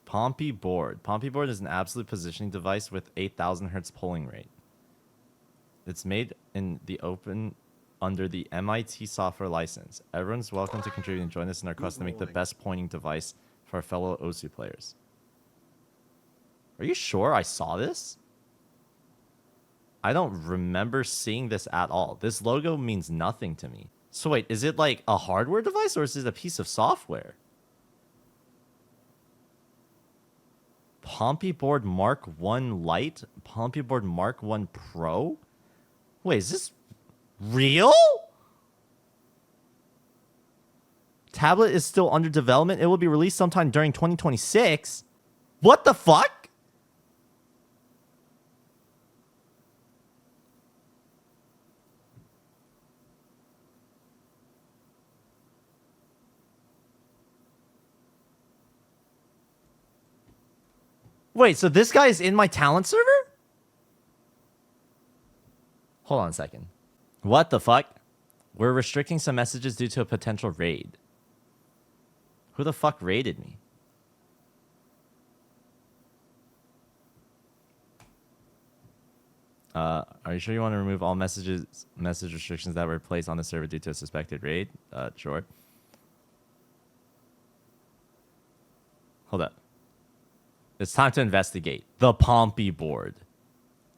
Pompy board. Pompy board is an absolute positioning device with 8,000 hertz polling rate. It's made in the open under the MIT software license. Everyone's welcome to contribute and join us in our quest to make the best pointing device for our fellow OSU players. Are you sure I saw this? I don't remember seeing this at all. This logo means nothing to me. So wait, is it like a hardware device or is it a piece of software? Pompy board Mark 1 Lite? Pompy board Mark 1 Pro? Wait, is this real? Tablet is still under development. It will be released sometime during 2026. What the fuck? Wait, so this guy is in my talent server? Hold on a second. What the fuck? We're restricting some messages due to a potential raid. Who the fuck raided me? Are you sure you want to remove all message restrictions that were placed on the server due to a suspected raid? Sure. Hold up. It's time to investigate the Pompy board.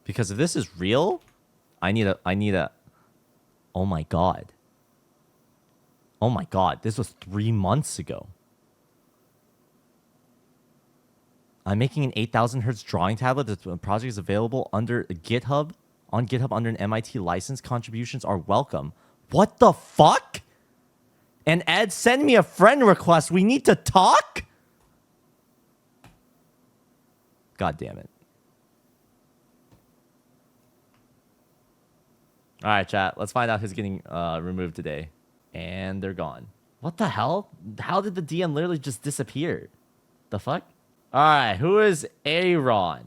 Because if this is real, I need a oh my god. Oh my god, this was 3 months ago. I'm making an 8,000 hertz drawing tablet. The project is available under GitHub. On GitHub under an MIT license. Contributions are welcome. What the fuck? And Ed, send me a friend request. We need to talk? God damn it. All right, chat. Let's find out who's getting removed today. And they're gone. What the hell? How did the DM literally just disappear? The fuck? All right, who is Aaron?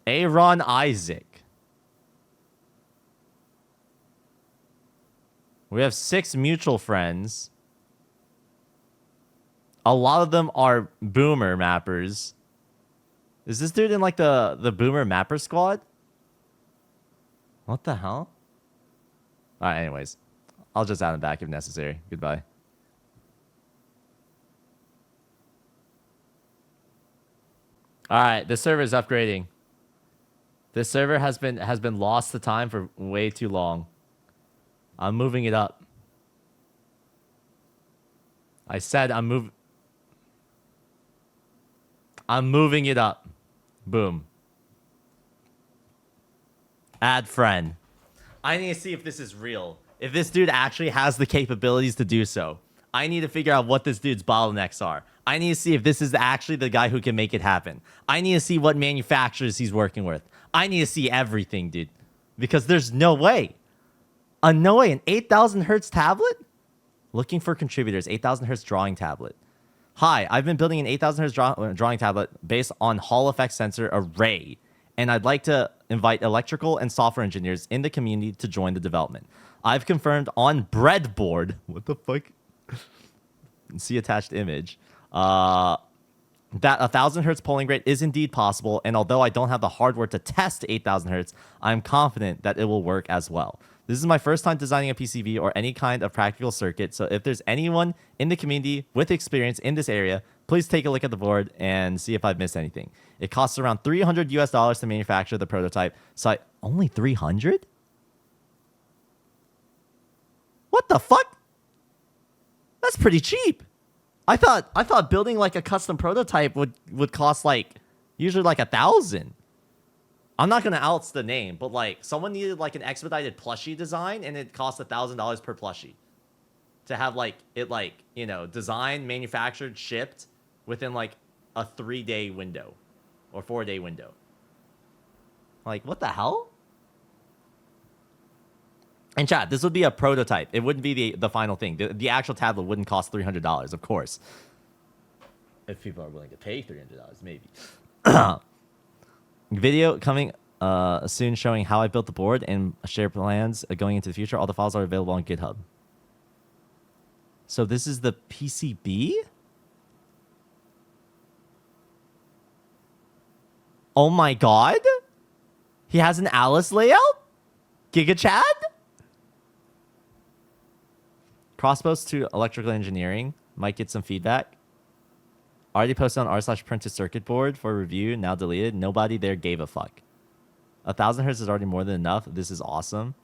Aaron Isaac. We have 6 mutual friends. A lot of them are boomer mappers. Is this dude in like the boomer mapper squad? What the hell? All right, anyways. I'll just add him back if necessary. Goodbye. All right, this server is upgrading. This server has been lost to time for way too long. I'm moving it up. I said I'm moving it up. Boom. Add friend. I need to see if this is real. If this dude actually has the capabilities to do so. I need to figure out what this dude's bottlenecks are. I need to see if this is actually the guy who can make it happen. I need to see what manufacturers he's working with. I need to see everything, dude. Because there's no way. No way. An 8,000 hertz tablet? Looking for contributors. 8,000 hertz drawing tablet. Hi, I've been building an 8,000 hertz drawing tablet based on Hall effect sensor array. And I'd like to invite electrical and software engineers in the community to join the development. I've confirmed on breadboard. What the fuck? See attached image. That 1,000 hertz polling rate is indeed possible. And although I don't have the hardware to test 8,000 hertz, I'm confident that it will work as well. This is my first time designing a PCB or any kind of practical circuit. So if there's anyone in the community with experience in this area, please take a look at the board and see if I've missed anything. It costs around $300 US to manufacture the prototype. So only 300? What the fuck? That's pretty cheap. I thought building like a custom prototype would cost like usually like 1,000. I'm not gonna outs the name, but like someone needed like an expedited plushie design, and it cost $1,000 per plushie to have like it like, you know, designed, manufactured, shipped within like a 3-day window or 4-day window. Like, what the hell? And chat, this would be a prototype. It wouldn't be the final thing. The actual tablet wouldn't cost $300, of course. If people are willing to pay $300, maybe. Video coming soon showing how I built the board and share plans going into the future. All the files are available on GitHub. So this is the PCB? Oh my god? He has an Alice layout? Giga Chad? Crossbows to electrical engineering. Might get some feedback. Already posted on r/printed circuit board for review. Now deleted. Nobody there gave a fuck. 1000 hertz is already more than enough. This is awesome.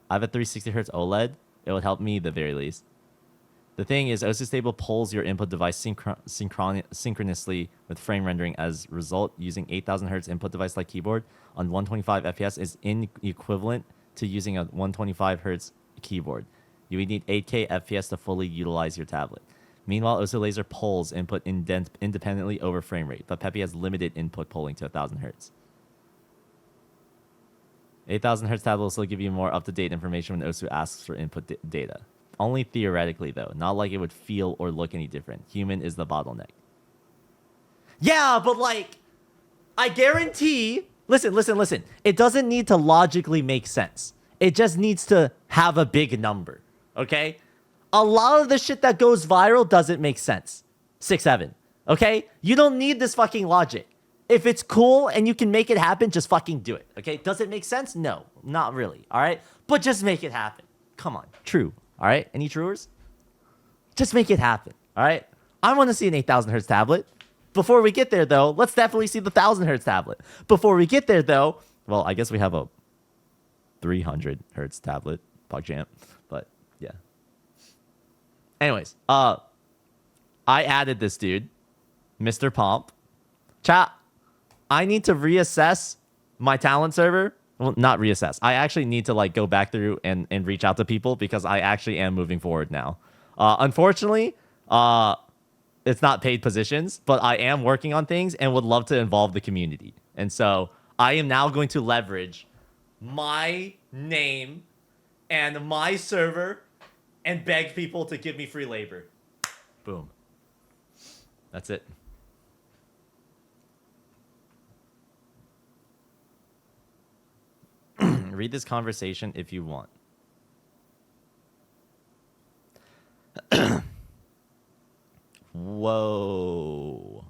I have a 360 hertz OLED. It would help me at the very least. The thing is, OC Stable pulls your input device synchronously with frame rendering. As a result, using 8000 hertz input device like keyboard on 125 FPS is equivalent to using a 125 hertz keyboard. You would need 8K FPS to fully utilize your tablet. Meanwhile, OC Laser pulls input independently over frame rate, but Peppy has limited input pulling to 1000 hertz. 8000 hertz tablet will still give you more up-to-date information when OSU asks for input data. Only theoretically, though. Not like it would feel or look any different. Human is the bottleneck. Yeah, but like, I guarantee... Listen. It doesn't need to logically make sense. It just needs to have a big number, okay? A lot of the shit that goes viral doesn't make sense. 6-7, okay? You don't need this fucking logic. If it's cool and you can make it happen, just fucking do it, okay? Does it make sense? No, not really, all right? But just make it happen. Come on, true, all right? Any truers? Just make it happen, all right? I want to see an 8000 hertz tablet. Before we get there, though, let's definitely see the 1000 hertz tablet. Before we get there, though, well, I guess we have a 300 hertz tablet, PogChamp, but yeah. Anyways, I added this dude, Mr. Pomp. Chat, I need to reassess my talent server. Well, not reassess. I actually need to like go back through and reach out to people because I actually am moving forward now. Unfortunately, it's not paid positions, but I am working on things and would love to involve the community. And so I am now going to leverage my name and my server and beg people to give me free labor. Boom. That's it. Read this conversation if you want. Whoa.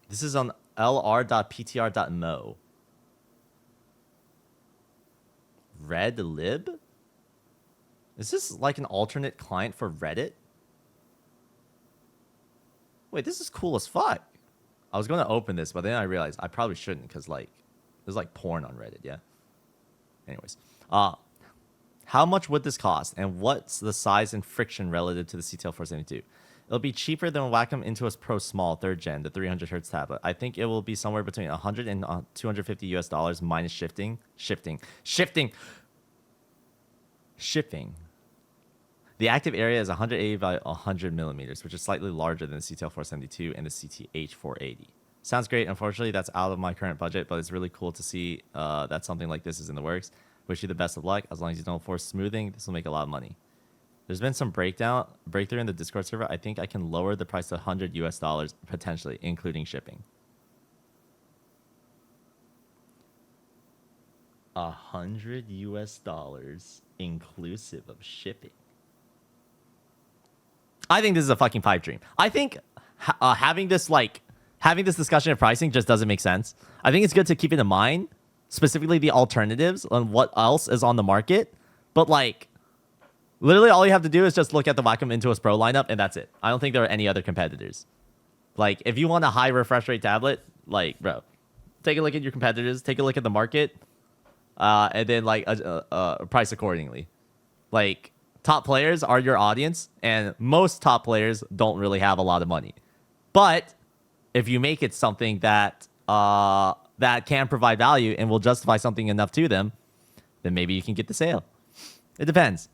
This is on lr.ptr.mo. Red lib? Is this like an alternate client for Reddit? Wait, this is cool as fuck. I was going to open this, but then I realized I probably shouldn't because like there's like porn on Reddit, yeah? Anyways. How much would this cost? And what's the size and friction relative to the CTL 472? It'll be cheaper than Wacom Intuos Pro Small 3rd Gen, the 300 hertz tablet. I think it will be somewhere between $100 and $250 US minus shipping. The active area is 180 by 100 millimeters, which is slightly larger than the CTL 472 and the CTH 480. Sounds great. Unfortunately, that's out of my current budget, but it's really cool to see that something like this is in the works. Wish you the best of luck. As long as you don't force smoothing, this will make a lot of money. There's been some breakthrough in the Discord server. I think I can lower the price to $100 US potentially, including shipping. $100 US inclusive of shipping. I think this is a fucking pipe dream. I think having this discussion of pricing just doesn't make sense. I think it's good to keep it in mind, specifically the alternatives on what else is on the market. But like, literally all you have to do is just look at the Wacom Intuos Pro lineup, and that's it. I don't think there are any other competitors. Like, if you want a high refresh rate tablet, like, bro, take a look at your competitors, take a look at the market, and then like price accordingly. Like, top players are your audience, and most top players don't really have a lot of money. But if you make it something that that can provide value and will justify something enough to them, then maybe you can get the sale. It depends.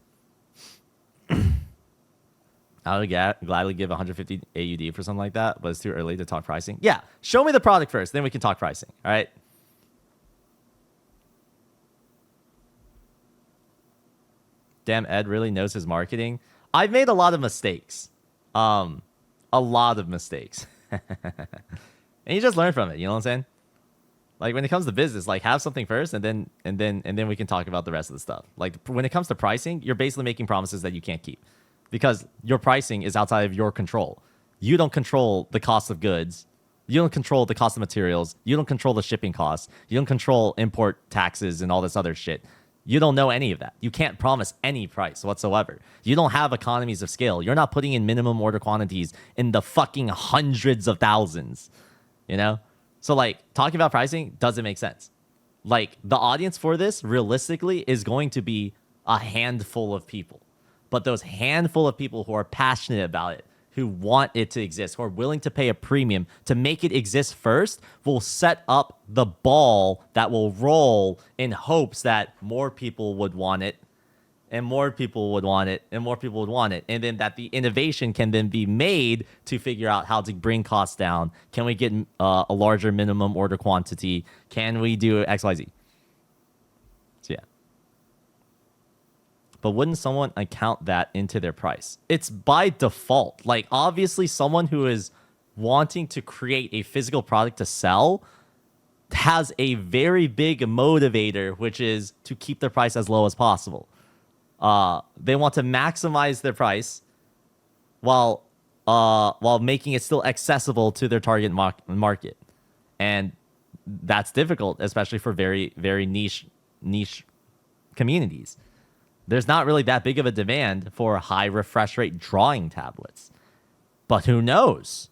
I would gladly give 150 AUD for something like that, but it's too early to talk pricing. Yeah, show me the product first, then we can talk pricing, all right? Damn, Ed really knows his marketing. I've made a lot of mistakes. A lot of mistakes. And you just learn from it, you know what I'm saying? Like, when it comes to business, like, have something first, and then we can talk about the rest of the stuff. Like, when it comes to pricing, you're basically making promises that you can't keep because your pricing is outside of your control. You don't control the cost of goods You don't control the cost of materials. You don't control the shipping costs. You don't control import taxes and all this other shit. You don't know any of that. You can't promise any price whatsoever. You don't have economies of scale. You're not putting in minimum order quantities in the fucking hundreds of thousands, you know? So, like, talking about pricing doesn't make sense. Like, the audience for this, realistically, is going to be a handful of people. But those handful of people who are passionate about it, who want it to exist, who are willing to pay a premium to make it exist first, will set up the ball that will roll in hopes that more people would want it, and more people would want it, and more people would want it. And then that the innovation can then be made to figure out how to bring costs down. Can we get a larger minimum order quantity? Can we do XYZ? So, yeah. But wouldn't someone account that into their price? It's by default. Like, obviously, someone who is wanting to create a physical product to sell has a very big motivator, which is to keep their price as low as possible. They want to maximize their price while making it still accessible to their target market. And that's difficult, especially for very, very niche communities. There's not really that big of a demand for high refresh rate drawing tablets. But who knows?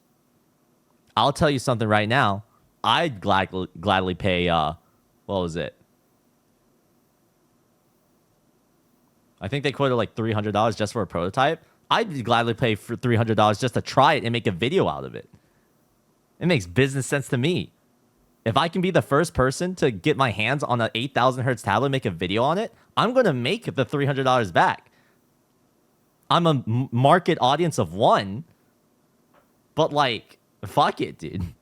I'll tell you something right now. I'd gladly pay, what was it? I think they quoted like $300 just for a prototype. I'd gladly pay for $300 just to try it and make a video out of it. It makes business sense to me. If I can be the first person to get my hands on an 8,000 hertz tablet and make a video on it, I'm going to make the $300 back. I'm a market audience of one, but like, fuck it, dude.